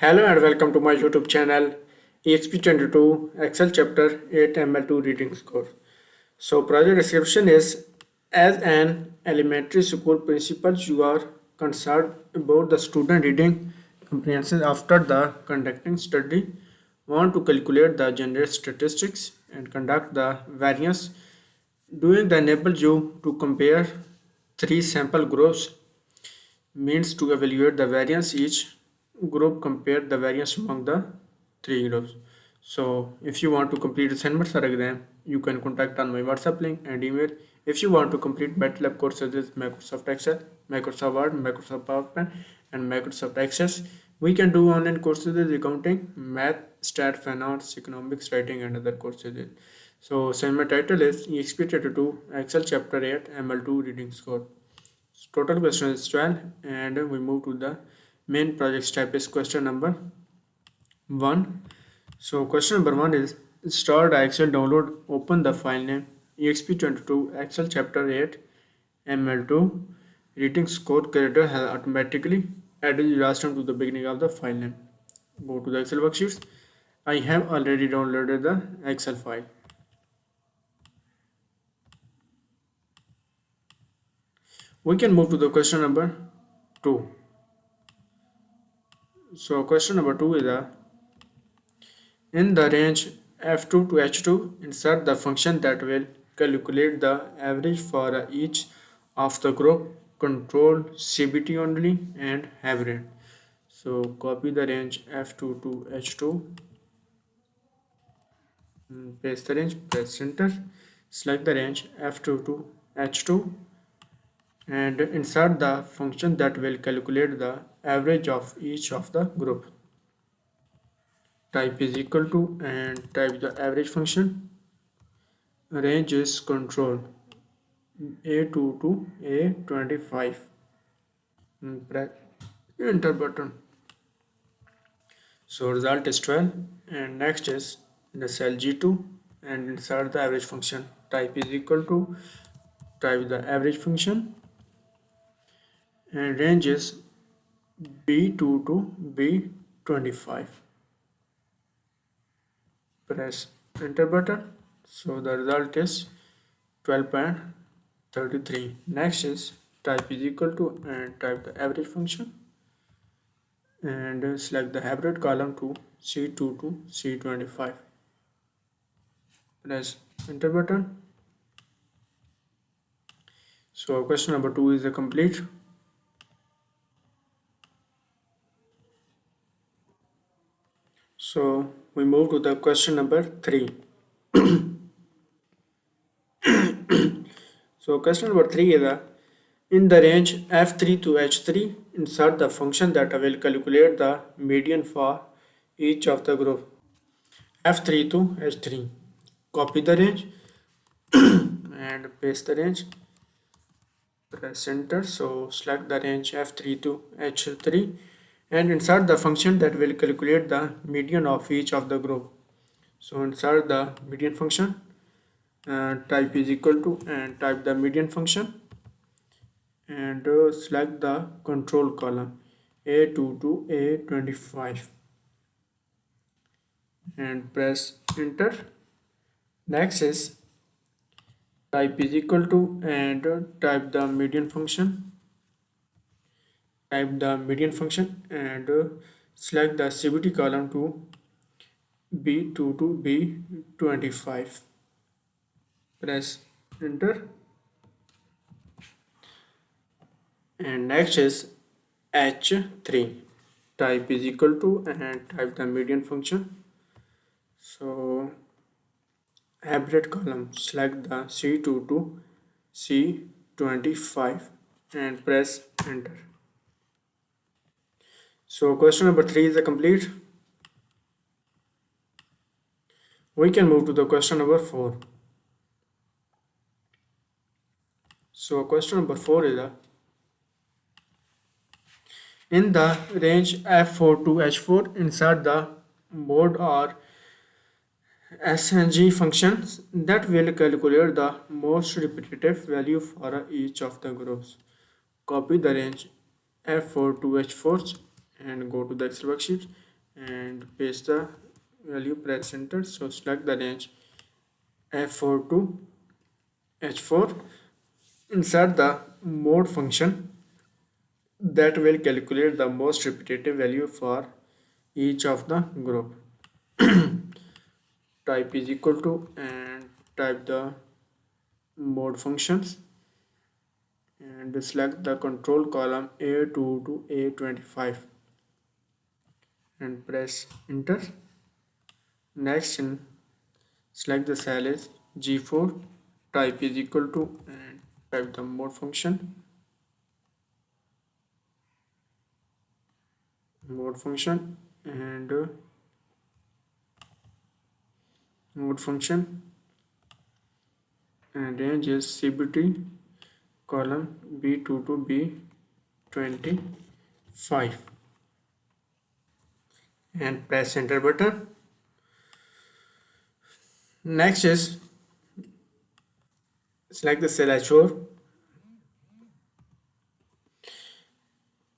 Hello and welcome to my YouTube channel Exp22 Excel Chapter 8 ML2 Reading Score. So project description is: as an elementary school principal, you are concerned about the student reading comprehension after the conducting study, want to calculate the general statistics and conduct the variance. Doing the enables you to compare three sample groups means to evaluate the variance each group compare the variance among the three groups. So if you want to complete assignments or exam, you can contact on my WhatsApp link and email. If you want to complete MylTLab courses with Microsoft Excel, Microsoft Word, Microsoft PowerPoint and Microsoft Access, we can do online courses with accounting, math, stat, finance, economics, writing and other courses. So assignment title is Exp22 Excel Chapter 8 ML2 Reading Score. Total question is 12 and we move to the main project type is question number 1. So question number 1 is: start the Excel download, open the file name Exp22 Excel chapter 8 ML2 reading score creator has automatically added the last time to the beginning of the file name. Go to the Excel worksheets. I have already downloaded the Excel file. We can move to the question number 2. So question number 2 is in the range f2 to h2, insert the function that will calculate the average for each of the group, control CBT only and hybrid. So copy the range f2 to h2, paste the range, press enter, select the range f2 to h2 and insert the function that will calculate the average of each of the group. Type is equal to and type the average function. Range is control A2 to A25. Press enter button. So result is 12 and next is the cell G2 and insert the average function. Type is equal to type the average function and range is B2 to B25. Press enter button. So the result is 12.33. Next is type is equal to and type the average function and select the hybrid column to C2 to C25. Press enter button. So question number 2 is complete. So we move to the question number 3. So question number 3 is in the range f3 to h3, insert the function that will calculate the median for each of the group f3 to h3. Copy the range and paste the range. Press enter. So select the range f3 to h3 and insert the function that will calculate the median of each of the group. So insert the median function. Type is equal to and type the median function and select the control column A2 to A25 and press enter. Next is type is equal to and type the median function. Type the median function and select the CBT column to B2 to B25. Press enter. And next is H3. Type is equal to and type the median function. So hybrid column, select the C2 to C25 and press enter. So question number 3 is complete. We can move to the question number 4. So question number 4 is in the range f4 to h4, insert the mode or SNG functions that will calculate the most repetitive value for each of the groups. Copy the range f4 to h4 and go to the Excel worksheet and paste the value, press enter. So select the range F4 to H4. Insert the mode function that will calculate the most repetitive value for each of the group. Type is equal to and type the mode functions and select the control column A2 to A25 and press enter. Next, select the cell as G4, type is equal to and type the mode function and mode function and range is CBT column B2 to B25 and press enter button. Next is select the cell H4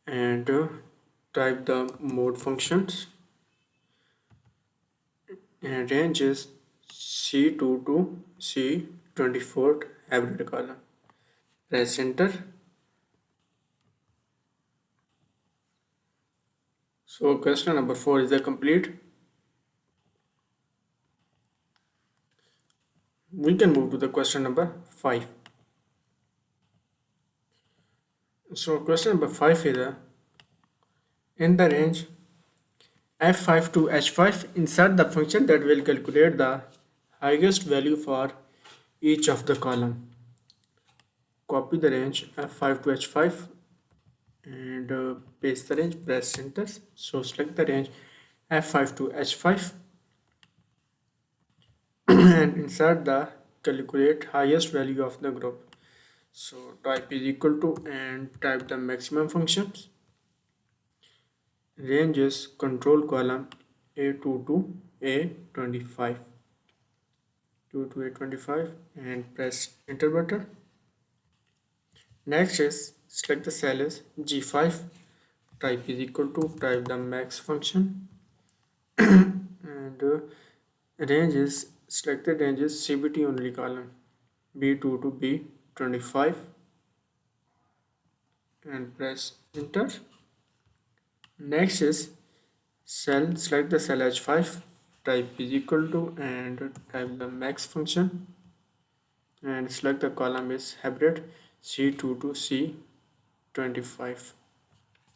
and type the mode functions and range is C2 to C24 hybrid column. Press enter. So question number 4 is complete. We can move to the question number 5. So question number 5 is in the range F5 to H5, insert the function that will calculate the highest value for each of the column. Copy the range F5 to H5 and paste the range, press enter. So select the range F5 to H5 and insert the calculate highest value of the group. So type is equal to and type the maximum functions. Range is control column A2 to A25 to A25 and press enter button. Next is select the cell as G5, type is equal to type the max function and range is selected range is CBT only column B2 to B25 and press enter. Next is cell, select the cell H5, type is equal to and type the max function and select the column is hybrid C2 to C25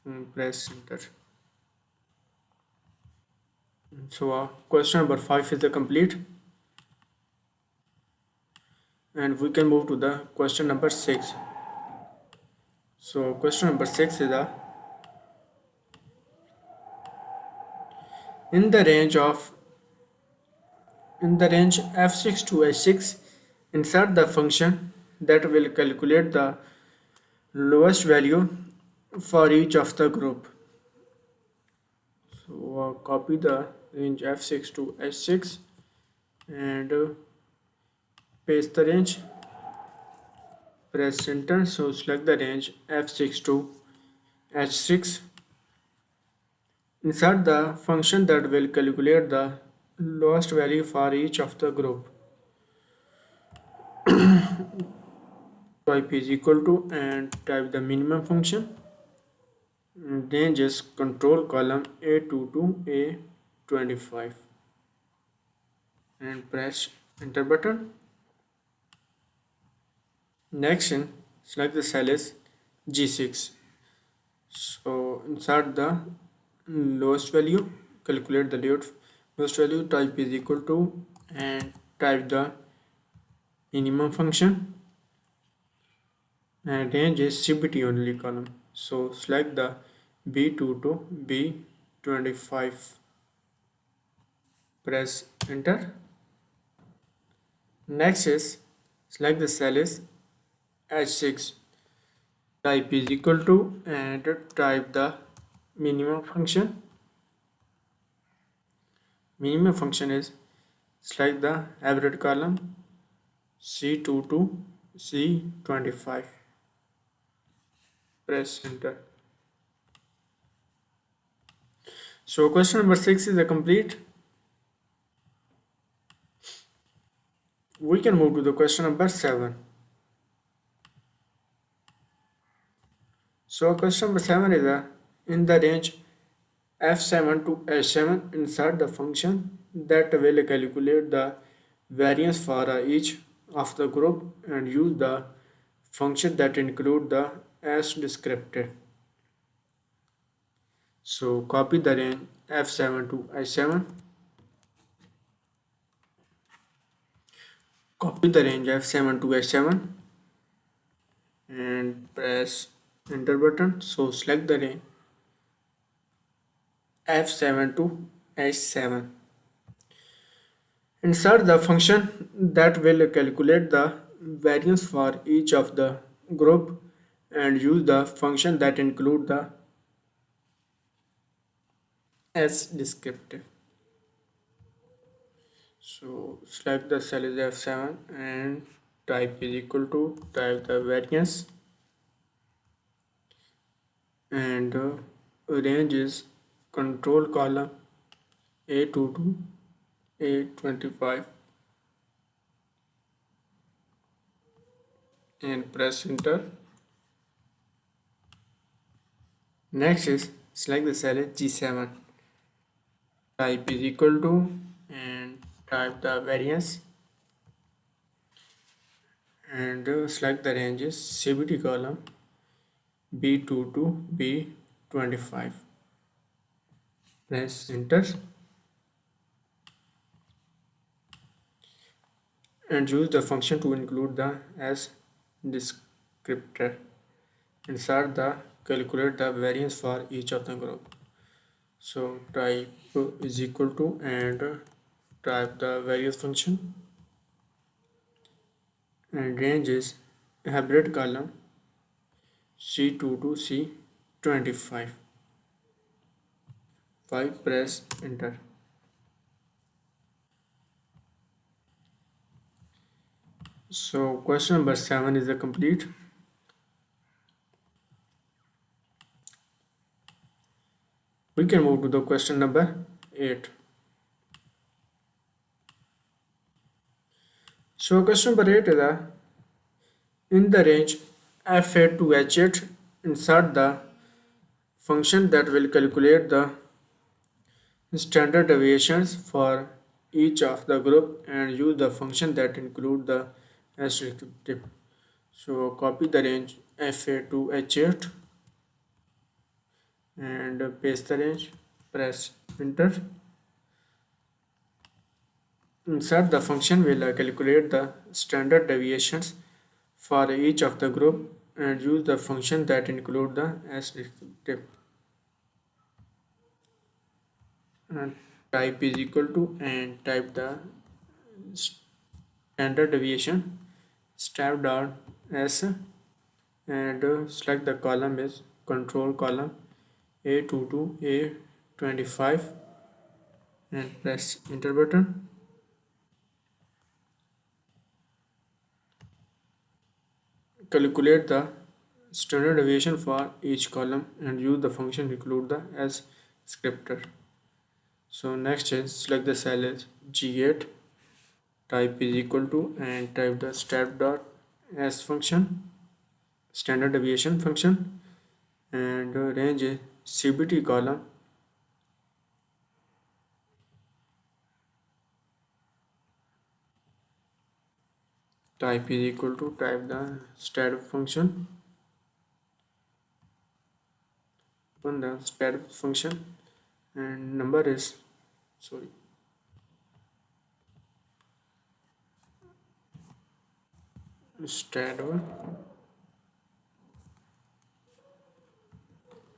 and press enter. So question number 5 is complete and we can move to the question number 6. So question number 6 is in the range f6 to h6, insert the function that will calculate the lowest value for each of the group. So copy the range f6 to h6 and paste the range, press enter. So select the range f6 to h6. Insert the function that will calculate the lowest value for each of the group. Type is equal to and type the minimum function. Range is control column A2 to A25 and press enter button. Next, select the cell as G6. So insert the lowest value, calculate the lowest value, type is equal to and type the minimum function and range is CBT only column. So select the B2 to B25, press enter. Next is select the cell is H6, type is equal to and type the minimum function. Minimum function is select the average column C2 to C25, press enter. So question number 6 is a complete. We can move to the question number 7. So question number 7 is a in the range f7 to h7 insert the function that will calculate the variance for each of the group and use the function that include the as descripted. So copy the range f7 to h7. Copy the range f7 to h7 and press enter button. So select the range f7 to h7. Insert the function that will calculate the variance for each of the group and use the function that include the as descriptive. So select the cell is F7 and type is equal to type the variance and range is control column A22 A25 and press enter. Next is select the cell is G7, type is equal to and type the variance and select the ranges CBT column B2 to B25. Press enter and use the function to include the as descriptor. Insert the calculate the variance for each of the group. So type is equal to and type the variance function and range is hybrid column C2 to C25. 5 press enter. So question number 7 is a complete. We can move to the question number 8. So question number 8 is in the range f8 to h8 insert the function that will calculate the standard deviations for each of the group and use the function that include the restrictive. So copy the range f8 to h8 and paste the range, press enter. Insert the function will calculate the standard deviations for each of the group and use the function that include the restrictive. And type is equal to and type the standard deviation step down s and select the column is control column A22 A25 and press enter button. Calculate the standard deviation for each column and use the function include the as descriptor. So next is select the cell as G8, type is equal to and type the step dot s function standard deviation function and range is CBT column type is equal to type the stat function on the stat function and number is sorry stat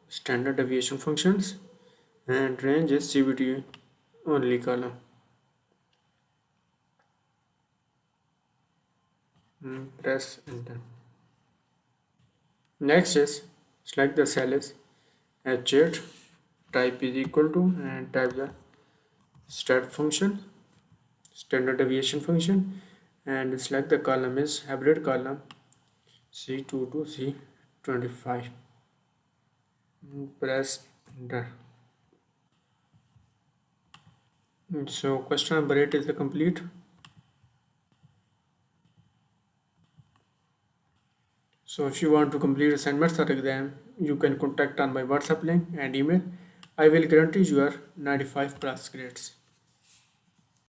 standard deviation functions and range is CBT only column. Press enter. Next is select the cell as H8, type is equal to and type the stat function standard deviation function and select the column is hybrid column C2 to C25. Press enter. So question number 8 is the complete. So if you want to complete assignments or exam, you can contact on my WhatsApp link and email. I will guarantee your 95 plus grades.